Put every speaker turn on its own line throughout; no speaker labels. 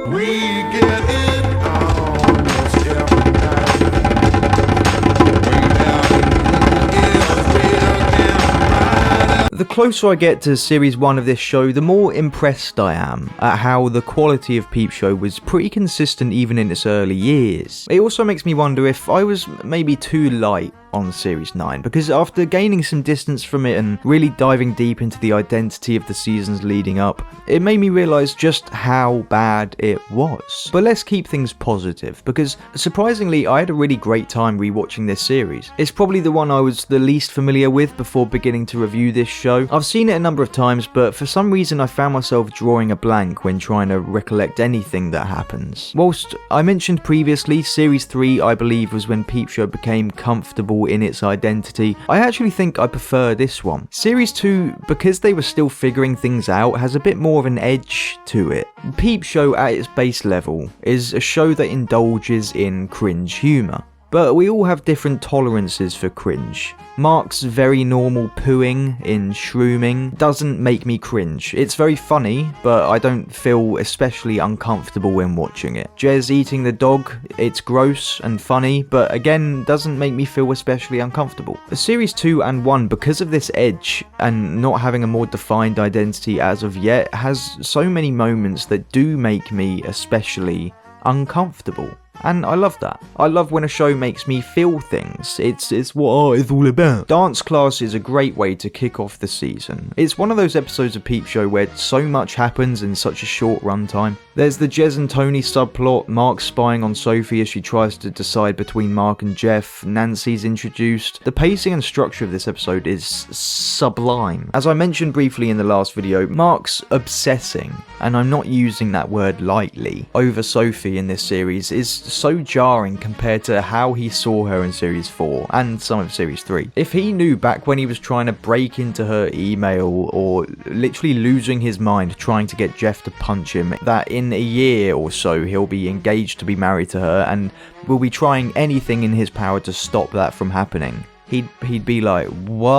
We get it almost every night.
The closer I get to series 1 of this show, the more impressed I am at how the quality of Peep Show was pretty consistent even in its early years. It also makes me wonder if I was maybe too light on Series 9, because after gaining some distance from it and really diving deep into the identity of the seasons leading up, it made me realise just how bad it was. But let's keep things positive, because surprisingly I had a really great time rewatching this series. It's probably the one I was the least familiar with before beginning to review this show. I've seen it a number of times, but for some reason I found myself drawing a blank when trying to recollect anything that happens. Whilst I mentioned previously, Series 3 I believe was when Peep Show became comfortable in its identity, I actually think I prefer this one. Series 2, because they were still figuring things out, has a bit more of an edge to it. Peep Show at its base level is a show that indulges in cringe humour. But we all have different tolerances for cringe. Mark's very normal pooing in Shrooming doesn't make me cringe. It's very funny, but I don't feel especially uncomfortable when watching it. Jez eating the dog, it's gross and funny, but again, doesn't make me feel especially uncomfortable. Series 2 and 1, because of this edge and not having a more defined identity as of yet, has so many moments that do make me especially uncomfortable. And I love that. I love when a show makes me feel things. It's what art is all about. Dance Class is a great way to kick off the season. It's one of those episodes of Peep Show where so much happens in such a short runtime. There's the Jez and Tony subplot, Mark spying on Sophie as she tries to decide between Mark and Jeff, Nancy's introduced. The pacing and structure of this episode is sublime. As I mentioned briefly in the last video, Mark's obsessing, and I'm not using that word lightly, over Sophie in this series is so jarring compared to how he saw her in Series 4 and some of Series 3. If he knew back when he was trying to break into her email or literally losing his mind trying to get Jeff to punch him, that in a year or so he'll be engaged to be married to her and will be trying anything in his power to stop that from happening, he'd be like, what?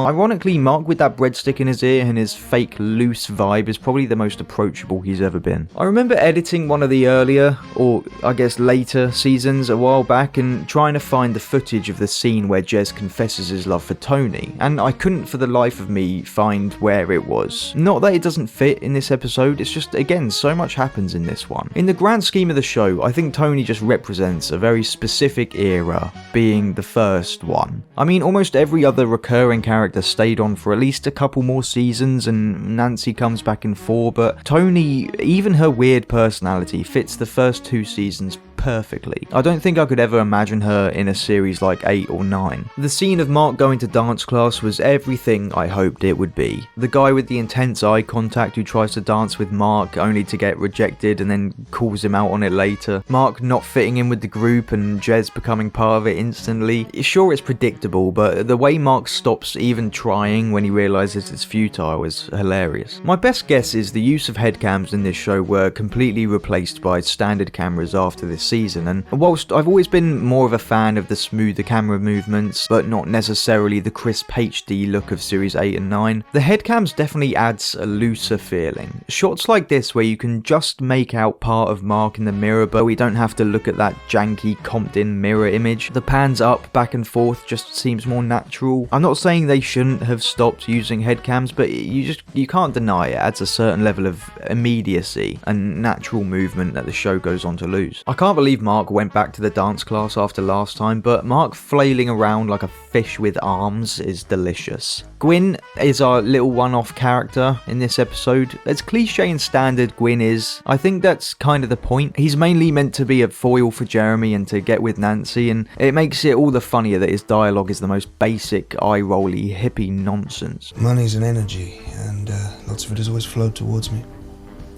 Ironically, Mark with that breadstick in his ear and his fake loose vibe is probably the most approachable he's ever been. I remember editing one of the earlier, or I guess later, seasons a while back and trying to find the footage of the scene where Jez confesses his love for Tony, and I couldn't for the life of me find where it was. Not that it doesn't fit in this episode, it's just, again, so much happens in this one. In the grand scheme of the show, I think Tony just represents a very specific era, being the first one. I mean, almost every other recurring character stayed on for at least a couple more seasons, and Nancy comes back in 4, but Tony, even her weird personality, fits the first 2 seasons perfectly. I don't think I could ever imagine her in a series like 8 or 9. The scene of Mark going to dance class was everything I hoped it would be. The guy with the intense eye contact who tries to dance with Mark only to get rejected and then calls him out on it later. Mark not fitting in with the group and Jez becoming part of it instantly. Sure, it's predictable, but the way Mark stops even trying when he realises it's futile is hilarious. My best guess is the use of headcams in this show were completely replaced by standard cameras after this season, and whilst I've always been more of a fan of the smoother camera movements, but not necessarily the crisp HD look of Series 8 and 9, the headcams definitely adds a looser feeling. Shots like this where you can just make out part of Mark in the mirror, but we don't have to look at that janky comped in mirror image. The pans up, back and forth just seems more natural. I'm not saying they shouldn't have stopped using headcams, but you can't deny it adds a certain level of immediacy and natural movement that the show goes on to lose. I can't believe Mark went back to the dance class after last time, but Mark flailing around like a fish with arms is delicious. Gwyn is our little one-off character in this episode. As cliche and standard Gwyn is, I think that's kind of the point. He's mainly meant to be a foil for Jeremy and to get with Nancy, and it makes it all the funnier that his dialogue is the most basic, eye-rolly, hippie nonsense.
Money's an energy, and lots of it has always flowed towards me.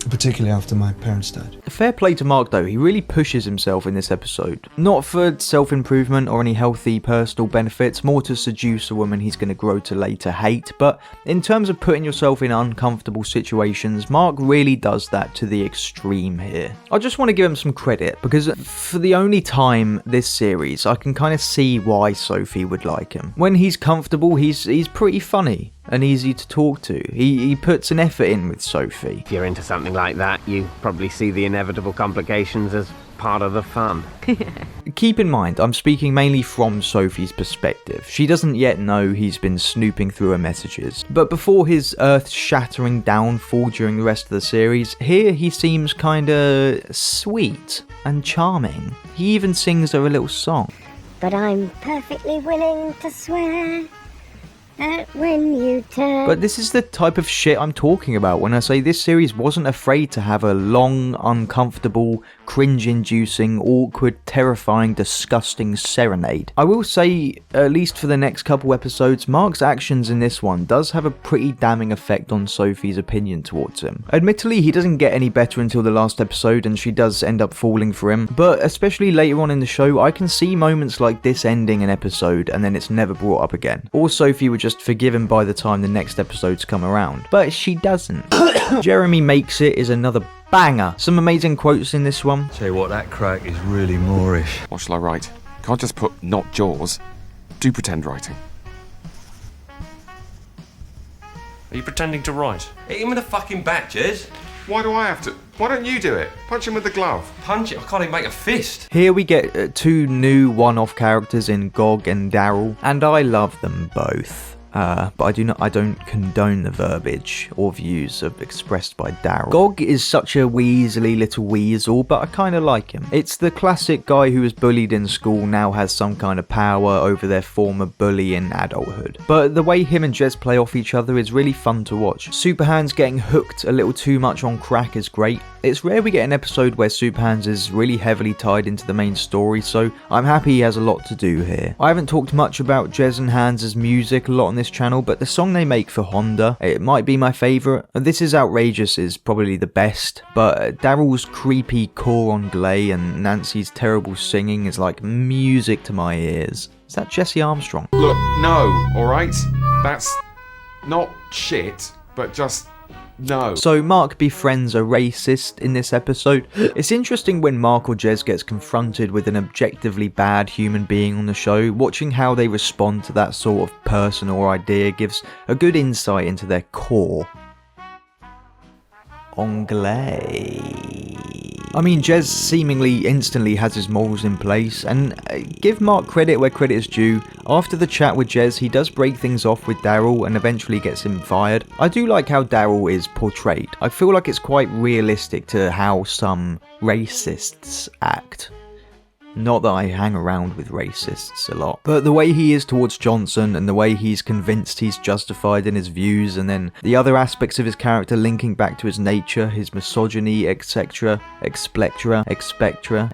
Particularly after my parents died.
Fair play to Mark though, he really pushes himself in this episode. Not for self-improvement or any healthy personal benefits, more to seduce a woman he's going to grow to later hate, but in terms of putting yourself in uncomfortable situations, Mark really does that to the extreme here. I just want to give him some credit, because for the only time this series, I can kind of see why Sophie would like him. When he's comfortable, he's pretty funny. and easy to talk to. He puts an effort in with Sophie.
If you're into something like that, you probably see the inevitable complications as part of the fun.
Keep in mind, I'm speaking mainly from Sophie's perspective. She doesn't yet know he's been snooping through her messages. But before his earth-shattering downfall during the rest of the series, here he seems kinda sweet and charming. He even sings her a little song.
But I'm perfectly willing to swear that when you turn...
But this is the type of shit I'm talking about when I say this series wasn't afraid to have a long, uncomfortable, cringe-inducing, awkward, terrifying, disgusting serenade. I will say, at least for the next couple episodes, Mark's actions in this one does have a pretty damning effect on Sophie's opinion towards him. Admittedly, he doesn't get any better until the last episode and she does end up falling for him, but especially later on in the show, I can see moments like this ending an episode and then it's never brought up again. Or Sophie would just forgive him by the time the next episodes come around. But she doesn't. Jeremy Makes It is another banger. Some amazing quotes in this one.
Tell you what, that crack is really Moorish.
What shall I write? Can't just put not Jaws. Do pretend writing.
Are you pretending to write? Hit him in the fucking back, Jez.
Why do I have to? Why don't you do it? Punch him with the glove.
Punch it, I can't even make a fist.
Here we get two new one-off characters in Gog and Daryl, and I love them both. But I don't condone the verbiage or views expressed by Daryl. Gog is such a weaselly little weasel, but I kind of like him. It's the classic guy who was bullied in school now has some kind of power over their former bully in adulthood. But the way him and Jez play off each other is really fun to watch. Superhands getting hooked a little too much on crack is great. It's rare we get an episode where Superhands is really heavily tied into the main story, so I'm happy he has a lot to do here. I haven't talked much about Jez and Hans' music a lot on this channel, but the song they make for Honda, it might be my favourite. This Is Outrageous is probably the best, but Daryl's creepy core on Glay and Nancy's terrible singing is like music to my ears. Is that Jesse Armstrong?
Look, no, alright? That's not shit, but just no.
So Mark befriends a racist in this episode. It's interesting when Mark or Jez gets confronted with an objectively bad human being on the show. Watching how they respond to that sort of person or idea gives a good insight into their core. Anglais. I mean, Jez seemingly instantly has his morals in place, and give Mark credit where credit is due. After the chat with Jez, he does break things off with Daryl and eventually gets him fired. I do like how Daryl is portrayed. I feel like it's quite realistic to how some racists act. Not that I hang around with racists a lot, but the way he is towards Johnson and the way he's convinced he's justified in his views, and then the other aspects of his character linking back to his nature, his misogyny, etc., explectra, etc.,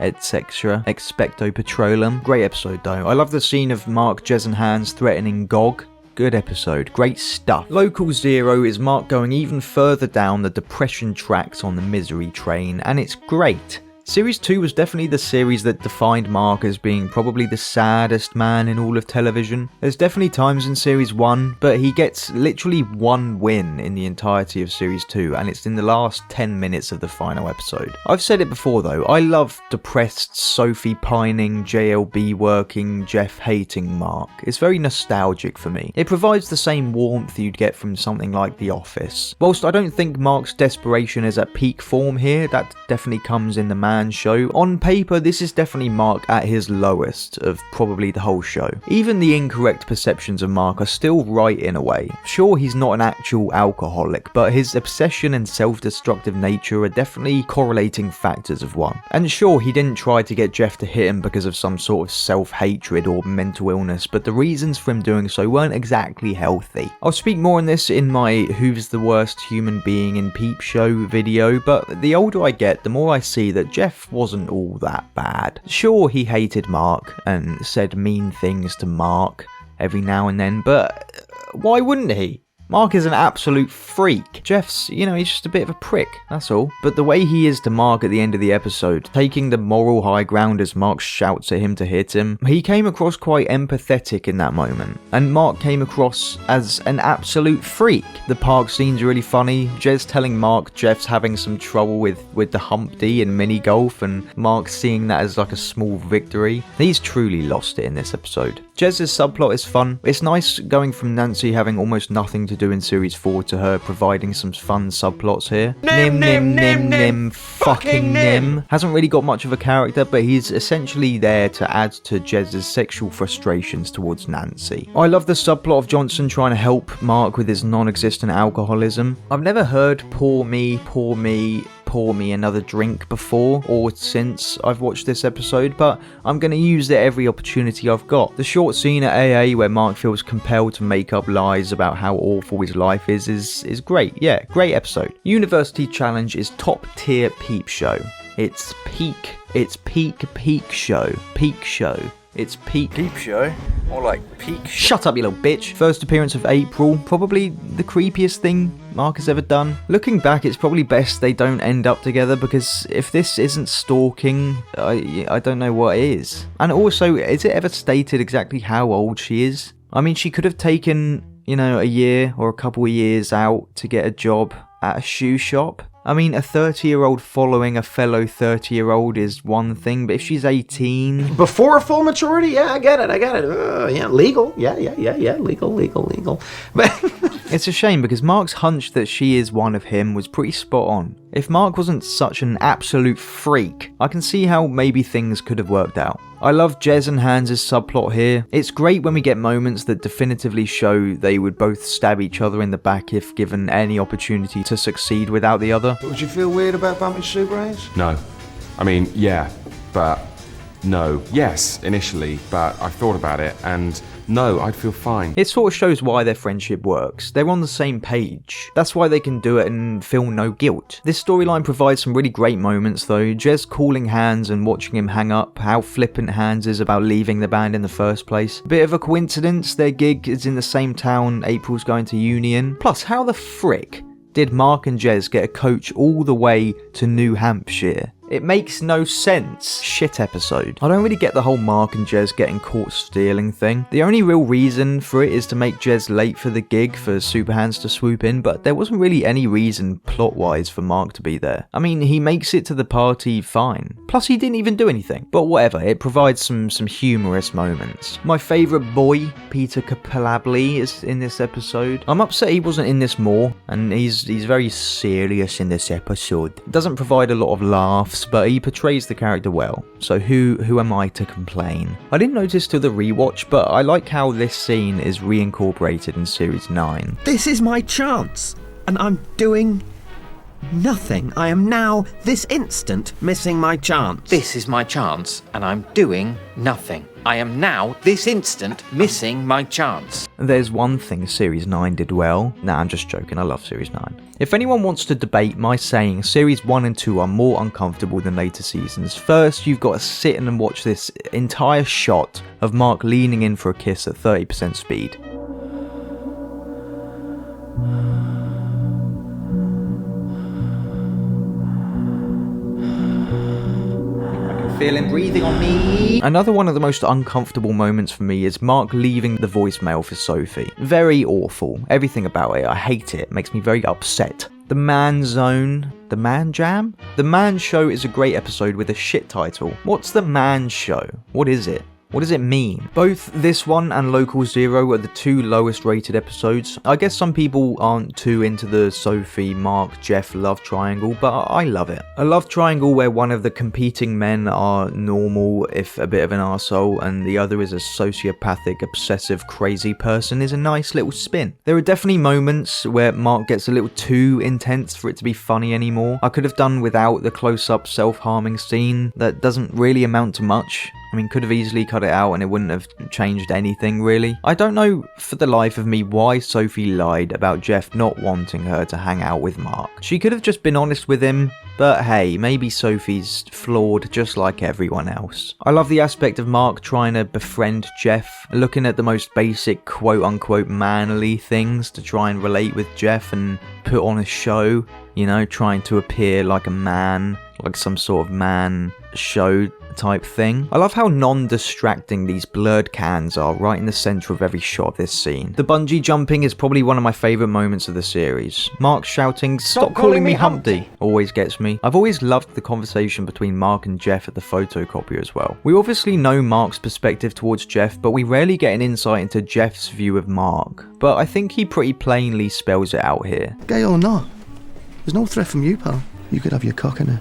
expecto petroleum. Great episode though. I love the scene of Mark, Jez and Hans threatening Gog. Good episode, great stuff. Local Zero is Mark going even further down the depression tracks on the misery train, and it's great. Series 2 was definitely the series that defined Mark as being probably the saddest man in all of television. There's definitely times in Series 1, but he gets literally one win in the entirety of Series 2, and it's in the last 10 minutes of the final episode. I've said it before though, I love depressed Sophie pining, JLB working, Jeff hating Mark. It's very nostalgic for me. It provides the same warmth you'd get from something like The Office. Whilst I don't think Mark's desperation is at peak form here, that definitely comes in the Man show. On paper, this is definitely Mark at his lowest of probably the whole show. Even the incorrect perceptions of Mark are still right in a way. Sure, he's not an actual alcoholic, but his obsession and self-destructive nature are definitely correlating factors of one. And sure, he didn't try to get Jeff to hit him because of some sort of self-hatred or mental illness, but the reasons for him doing so weren't exactly healthy. I'll speak more on this in my Who's the Worst Human Being in Peep show video, but the older I get, the more I see that Jeff wasn't all that bad. Sure, he hated Mark and said mean things to Mark every now and then, but why wouldn't he? Mark is an absolute freak. Jeff's, he's just a bit of a prick, that's all. But the way he is to Mark at the end of the episode, taking the moral high ground as Mark shouts at him to hit him, he came across quite empathetic in that moment. And Mark came across as an absolute freak. The park scene's really funny. Jez telling Mark Jeff's having some trouble with the Humpty in mini golf, and Mark seeing that as like a small victory. He's truly lost it in this episode. Jez's subplot is fun. It's nice going from Nancy having almost nothing to do in Series 4 to her providing some fun subplots here. Nim, fucking Nim. Hasn't really got much of a character, but he's essentially there to add to Jez's sexual frustrations towards Nancy. I love the subplot of Johnson trying to help Mark with his non-existent alcoholism. I've never heard pour me another drink before or since I've watched this episode, but I'm going to use it every opportunity I've got. The short scene at AA where Mark feels compelled to make up lies about how awful his life is great. Yeah, great episode. University Challenge is top tier Peep show. It's peak show. It's peak
show? More like peak
Shut up, you little bitch. First appearance of April, probably the creepiest thing Mark has ever done. Looking back, it's probably best they don't end up together, because if this isn't stalking, I don't know what is. And also, is it ever stated exactly how old she is? I mean, she could have taken, a year or a couple of years out to get a job at a shoe shop. I mean, a 30-year-old following a fellow 30-year-old is one thing, but if she's 18...
Before full maturity? Yeah, I get it. Yeah, legal. Yeah, legal.
It's a shame, because Mark's hunch that she is one of him was pretty spot on. If Mark wasn't such an absolute freak, I can see how maybe things could have worked out. I love Jez and Hans' subplot here. It's great when we get moments that definitively show they would both stab each other in the back if given any opportunity to succeed without the other.
But would you feel weird about bumping Super 8s?
No. I mean, yeah, but no. Yes, initially, but I thought about it, and no, I'd feel fine.
It sort of shows why their friendship works. They're on the same page. That's why they can do it and feel no guilt. This storyline provides some really great moments though. Jez calling Hans and watching him hang up, how flippant Hans is about leaving the band in the first place. Bit of a coincidence, their gig is in the same town April's going to Union. Plus, how the frick did Mark and Jez get a coach all the way to New Hampshire? It makes no sense. Shit episode. I don't really get the whole Mark and Jez getting caught stealing thing. The only real reason for it is to make Jez late for the gig for Super Hans to swoop in, but there wasn't really any reason plot-wise for Mark to be there. I mean, he makes it to the party fine. Plus, he didn't even do anything. But whatever, it provides some humorous moments. My favourite boy, Peter Capalabli, is in this episode. I'm upset he wasn't in this more, and he's very serious in this episode. It doesn't provide a lot of laughs, but he portrays the character well, so who am I to complain? I didn't notice till the rewatch, but I like how this scene is reincorporated in Series 9.
This is my chance, and I'm doing nothing. I am now, this instant, missing my chance.
This is my chance, and I'm doing nothing. I am now, this instant, missing my chance.
There's one thing Series 9 did well. Nah, I'm just joking, I love Series 9. If anyone wants to debate my saying Series 1 and 2 are more uncomfortable than later seasons, first you've got to sit and watch this entire shot of Mark leaning in for a kiss at 30% speed. Feel him breathing on me. Another one of the most uncomfortable moments for me is Mark leaving the voicemail for Sophie. Very awful. Everything about it. I hate it. It makes me very upset. The Man Zone. The Man Jam? The Man Show is a great episode with a shit title. What's the Man Show? What is it? What does it mean? Both this one and Local Zero are the two lowest rated episodes. I guess some people aren't too into the Sophie, Mark, Jeff love triangle, but I love it. A love triangle where one of the competing men are normal, if a bit of an arsehole, and the other is a sociopathic, obsessive, crazy person is a nice little spin. There are definitely moments where Mark gets a little too intense for it to be funny anymore. I could have done without the close-up self-harming scene that doesn't really amount to much. I mean, could have easily cut it out and it wouldn't have changed anything, really. I don't know for the life of me why Sophie lied about Jeff not wanting her to hang out with Mark. She could have just been honest with him, but hey, maybe Sophie's flawed just like everyone else. I love the aspect of Mark trying to befriend Jeff, looking at the most basic quote-unquote manly things to try and relate with Jeff and put on a show, you know, trying to appear like a man, like some sort of man show type thing. I love how non-distracting these blurred cans are right in the centre of every shot of this scene. The bungee jumping is probably one of my favourite moments of the series. Mark shouting, "Stop calling me Humpty," always gets me. I've always loved the conversation between Mark and Jeff at the photocopier as well. We obviously know Mark's perspective towards Jeff, but we rarely get an insight into Jeff's view of Mark. But I think he pretty plainly spells it out here.
Gay or not, there's no threat from you, pal. You could have your cock in it.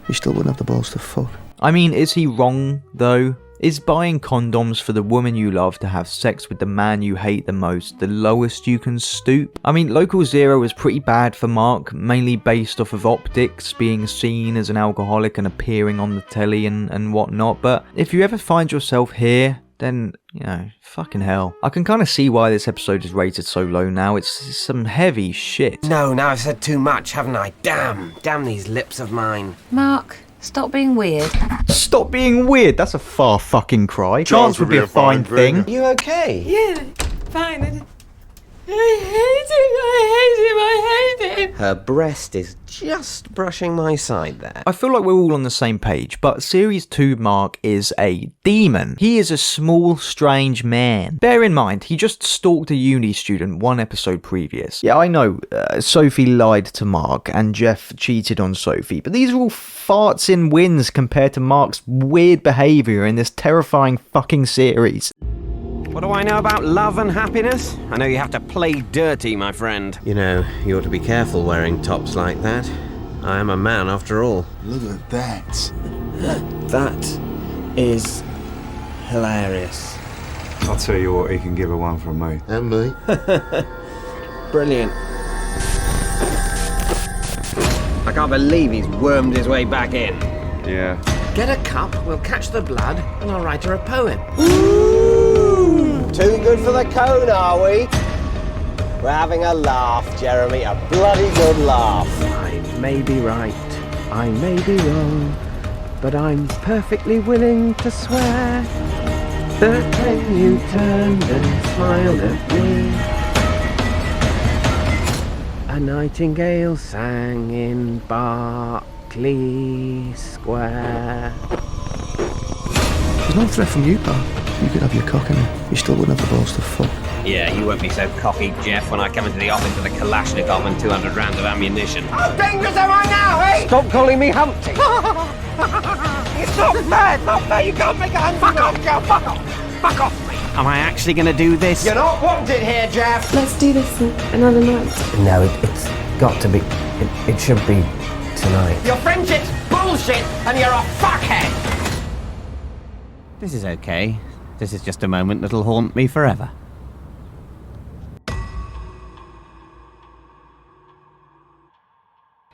You still wouldn't have the balls to fuck.
I mean, is he wrong, though? Is buying condoms for the woman you love to have sex with the man you hate the most the lowest you can stoop? I mean, Local Zero was pretty bad for Mark, mainly based off of optics, being seen as an alcoholic and appearing on the telly and whatnot, but if you ever find yourself here, then, you know, fucking hell. I can kind of see why this episode is rated so low now. It's some heavy shit.
No, now I've said too much, haven't I? Damn these lips of mine.
Mark, stop being weird.
Stop being weird, that's a far fucking cry. Chance would be a fine thing.
You okay?
Yeah, fine. I hate him.
Her breast is just brushing my side there.
I feel like we're all on the same page, but Series 2 Mark is a demon. He is a small, strange man. Bear in mind, he just stalked a uni student one episode previous. Yeah, I know, Sophie lied to Mark, and Jeff cheated on Sophie, but these are all farts in wins compared to Mark's weird behaviour in this terrifying fucking series.
What do I know about love and happiness? I know you have to play dirty, my friend. You know, you ought to be careful wearing tops like that. I am a man after all.
Look at that.
That is hilarious.
I'll tell you what, he can give her one from me.
And me.
Brilliant.
I can't believe he's wormed his way back in.
Yeah.
Get a cup, we'll catch the blood, and I'll write her a poem.
Too good for the cone, are we? We're having a laugh, Jeremy, a bloody good laugh. I may be right, I may be wrong, but I'm perfectly willing to swear that when you turned and smiled at me, a nightingale sang in Berkeley Square.
There's no threat from you, pal. You could have your cock in it. You still wouldn't have the balls to fuck.
Yeah, you won't be so cocky, Jeff, when I come into the office with a Kalashnikov and 200 rounds of ammunition. How dangerous am I now, eh? Stop calling me Humpty. It's not fair, You can't make a hand. Fuck off, Joe, fuck off. Fuck off, mate. Am I actually going to do this? You're not wanted here, Jeff.
Let's do this another night.
No, it's got to be. It should be tonight. Your friendship's bullshit, and you're a fuckhead. This is okay. This is just a moment that'll haunt me forever.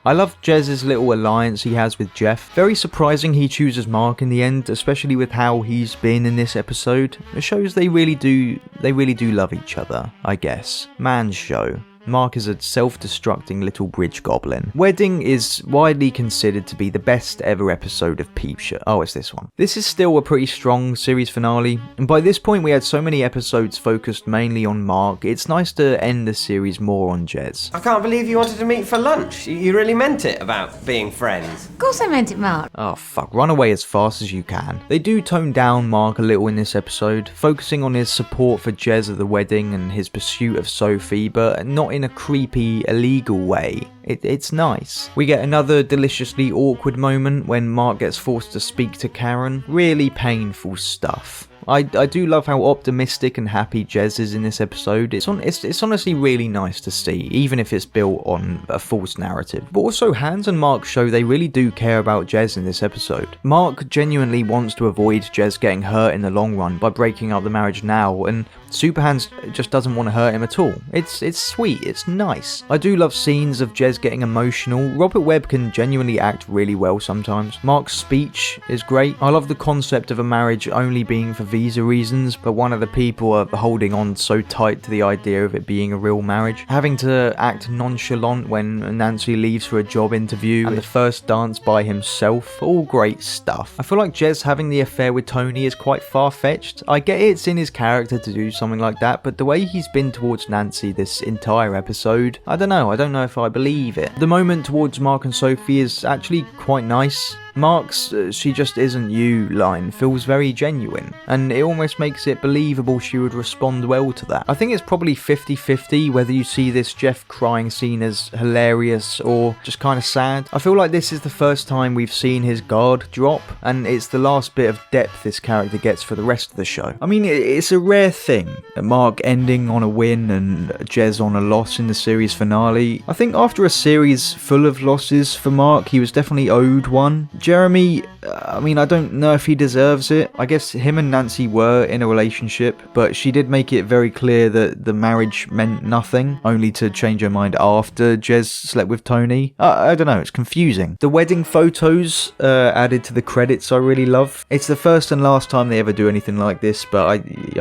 I love Jez's little alliance he has with Jeff. Very surprising he chooses Mark in the end, especially with how he's been in this episode. It shows they really do love each other, I guess. Man's show. Mark is a self-destructing little bridge goblin. Wedding is widely considered to be the best ever episode of Peep Show. Oh, it's this one. This is still a pretty strong series finale, and by this point we had so many episodes focused mainly on Mark, it's nice to end the series more on Jez.
I can't believe you wanted to meet for lunch. You really meant it about being friends.
Of course I meant it, Mark.
Oh fuck, run away as fast as you can. They do tone down Mark a little in this episode, focusing on his support for Jez at the wedding and his pursuit of Sophie, but not in a creepy, illegal way. It's nice. We get another deliciously awkward moment when Mark gets forced to speak to Karen. Really painful stuff. I do love how optimistic and happy Jez is in this episode. It's honestly really nice to see, even if it's built on a false narrative. But also, Hans and Mark show they really do care about Jez in this episode. Mark genuinely wants to avoid Jez getting hurt in the long run by breaking up the marriage now, and Super Hans just doesn't want to hurt him at all. It's sweet, it's nice. I do love scenes of Jez getting emotional. Robert Webb can genuinely act really well sometimes. Mark's speech is great. I love the concept of a marriage only being for visa reasons, but one of the people are holding on so tight to the idea of it being a real marriage. Having to act nonchalant when Nancy leaves for a job interview, and the first dance by himself, all great stuff. I feel like Jez having the affair with Tony is quite far-fetched. I get it's in his character to do something like that, but the way he's been towards Nancy this entire episode, I don't know if I believe it. The moment towards Mark and Sophie is actually quite nice. Mark's "she just isn't you" line feels very genuine, and it almost makes it believable she would respond well to that. I think it's probably 50-50 whether you see this Jeff crying scene as hilarious or just kind of sad. I feel like this is the first time we've seen his guard drop, and it's the last bit of depth this character gets for the rest of the show. I mean, it's a rare thing, Mark ending on a win and Jez on a loss in the series finale. I think after a series full of losses for Mark, he was definitely owed one. Jeremy, I mean, I don't know if he deserves it. I guess him and Nancy were in a relationship, but she did make it very clear that the marriage meant nothing, only to change her mind after Jez slept with Tony. I don't know, it's confusing. The wedding photos added to the credits I really love. It's the first and last time they ever do anything like this, but I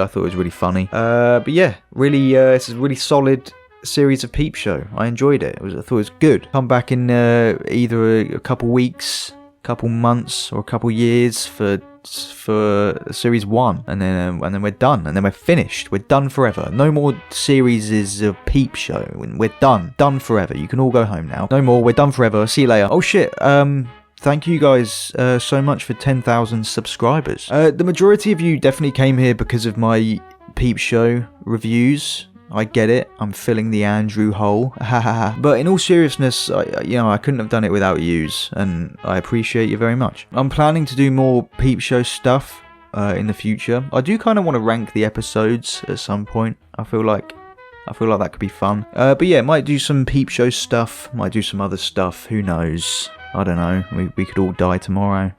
thought it was really funny. But yeah, really, it's a really solid series of Peep Show. I enjoyed it. I thought it was good. Come back in either a couple weeks, couple months, or a couple years for series 1, and then we're done, and then we're finished. We're done forever. No more series of Peep Show. We're done forever. You can all go home now. No more. We're done forever. See you later. Oh shit. Thank you guys so much for 10,000 subscribers. The majority of you definitely came here because of my Peep Show reviews. I get it, I'm filling the Andrew hole, but in all seriousness, I couldn't have done it without yous, and I appreciate you very much. I'm planning to do more Peep Show stuff in the future. I do kind of want to rank the episodes at some point. I feel like that could be fun. But yeah, might do some Peep Show stuff, might do some other stuff, who knows. I don't know, we could all die tomorrow.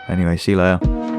Anyway, see you later.